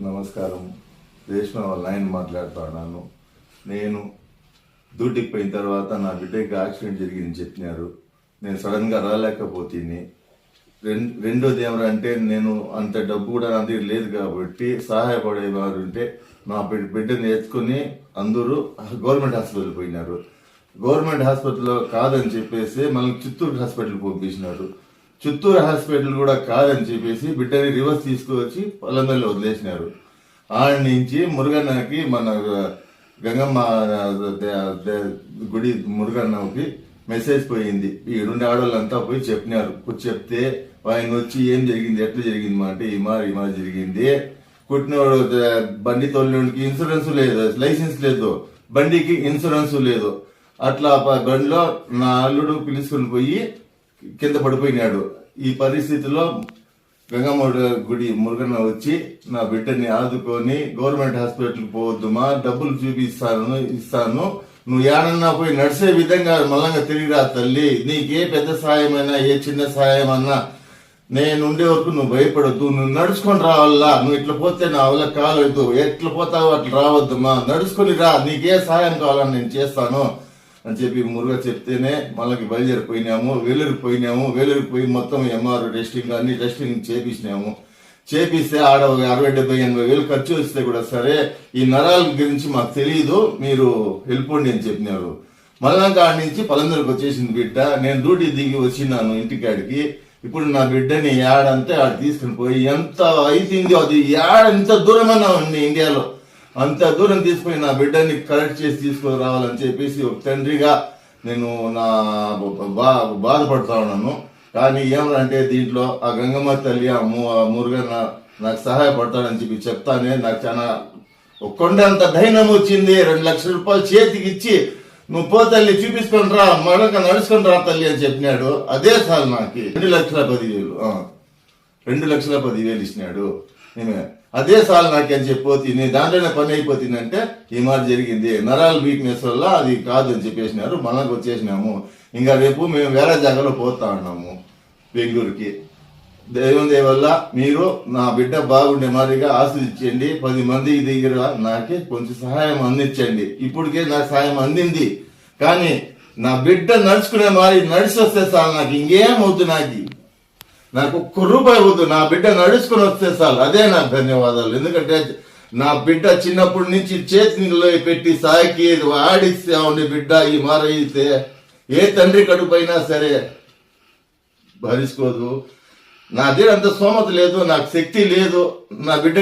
నమస్కారం. రేష్మ వాళ్ళ ఆయన మాట్లాడుతున్నాను. నేను డ్యూటీకి పోయిన తర్వాత నా బిడ్డకి యాక్సిడెంట్ జరిగిందని చెప్పినారు. నేను సడన్గా రాలేకపోతుంది. రెండోది ఏమంటే నేను అంత డబ్బు కూడా నా దగ్గర లేదు కాబట్టి సహాయపడేవారు ఉంటే నా బిడ్డని ఎత్తుకుని అందరూ గవర్నమెంట్ హాస్పిటల్ పోయినారు. గవర్నమెంట్ హాస్పిటల్లో కాదని చెప్పేసి మళ్ళీ చిత్తూరు హాస్పిటల్ పంపించినారు. చిత్తూరు హాస్పిటల్ కూడా కాదని చెప్పేసి బిడ్డని రివర్స్ తీసుకువచ్చి పొలందల్లో వదిలేసినారు. ఆడ నుంచి మురుగన్నకి మన గంగమ్మ గుడి మురుగన్నకి మెసేజ్ పోయింది. ఈ రెండు ఆడవాళ్ళంతా పోయి చెప్పినారు. చెప్తే ఆయన వచ్చి ఏం జరిగింది, ఎట్లా జరిగింది అంటే ఈ మారి జరిగింది. కుట్టినవాడు బండి తోలినోడికి ఇన్సూరెన్స్ లేదు, లైసెన్స్ లేదు, బండికి ఇన్సూరెన్స్ లేదు. అట్లా బండిలో నా అల్లుడు పిలుచుకుని పోయి కింద పడిపోయినాడు. ఈ పరిస్థితిలో గంగమ్మ గుడి మురుగన్న వచ్చి నా బిడ్డని ఆదుకొని గవర్నమెంట్ హాస్పిటల్కి పోవద్దుమా, డబ్బులు ఇస్తాను, నువ్వు ఏడన్నా పోయి నడిచే విధంగా మళ్ళంగా తిరిగిరా తల్లి, నీకే పెద్ద సాయమైనా ఏ చిన్న సాయం అన్నా నేను ఉండే వరకు నువ్వు భయపడద్దు, నువ్వు నడుచుకొని రావాలా, నువ్వు ఇట్లా పోతే నా వల్ల కాలేదు, ఎట్లా పోతావు అట్లా రావద్దుమా, నడుచుకొని రా, నీకే సహాయం కావాలని నేను చేస్తాను అని చెప్పి మురుగ చెప్తేనే మళ్ళీ బయలుదేరిపోయినాము. వేలూరుకి పోయి మొత్తం ఎంఆర్ టెస్టింగ్ అన్ని టెస్టింగ్ చేపిస్తే ఆడ 60-70-80 ఖర్చు వస్తే కూడా సరే ఈ నరాల గురించి మాకు తెలియదు, మీరు వెళ్ళిపోండి అని చెప్పినారు. మళ్ళా ఆడి నుంచి పొలందరికి వచ్చేసింది బిడ్డ. నేను డ్యూటీ దిగి వచ్చినాను ఇంటికాడికి. ఇప్పుడు నా బిడ్డని ఏడంటే ఆడ తీసుకుని పోయి ఎంత అయిపోయిందో అది ఎంత దూరమన్నా ఉంది ఇండియాలో, అంత దూరం తీసుకుని నా బిడ్డని కరెక్ట్ చేసి తీసుకొని రావాలని చెప్పేసి ఒక తండ్రిగా నేను నా బాధపడుతా ఉన్నాను. కానీ ఏమనంటే దీంట్లో ఆ గంగమ్మ తల్లి ఆ మురుగన్న నాకు సహాయపడతాడని చెప్పి చెప్తానే నాకు చాలా కొండంత ధైర్యం వచ్చింది. 2 లక్షల రూపాయలు చేతికి ఇచ్చి నువ్వు పో తల్లి చూపించుకొని రా, మడక నడుచుకొని రా తల్లి అని చెప్పినాడు. అదే సార్ నాకు 2,10,000 ఇచ్చినాడు. అదే సార్ నాకు అని చెప్పి నేను దాంట్లోనే పని అయిపోతుందంటే ఈ మాట జరిగింది, నరాల వీక్నెస్ వల్ల అది కాదు అని చెప్పేసినారు. మనకు వచ్చేసినాము. ఇంకా రేపు మేము వేరే జాగాలో పోతా ఉన్నాము బెంగళూరుకి. దైవం వల్ల మీరు నా బిడ్డ బాగుండే మాదిరిగా ఆస్వాదించండి. 10 మంది దగ్గర నాకే కొంచెం సహాయం అందించండి. ఇప్పటికే నాకు సహాయం అందింది, కానీ నా బిడ్డ నడుచుకునే మారి నడిచి వస్తే చాలు, నాకు ఇంకేమవుద్దు, నాకు 1 రూపాయి వద్దు, నా బిడ్డ నడుచుకుని వస్తే చాలు, అదే నాకు ధన్యవాదాలు. ఎందుకంటే నా బిడ్డ చిన్నప్పటి నుంచి చేతిలో పెట్టి సాకి ఆడిస్తే ఉండే బిడ్డ ఈ మారైతే ఏ తండ్రి కడుపైనా సరే భరించుకోదు. నా దగ్గర అంత స్తోమత లేదు, నాకు శక్తి లేదు. నా బిడ్డ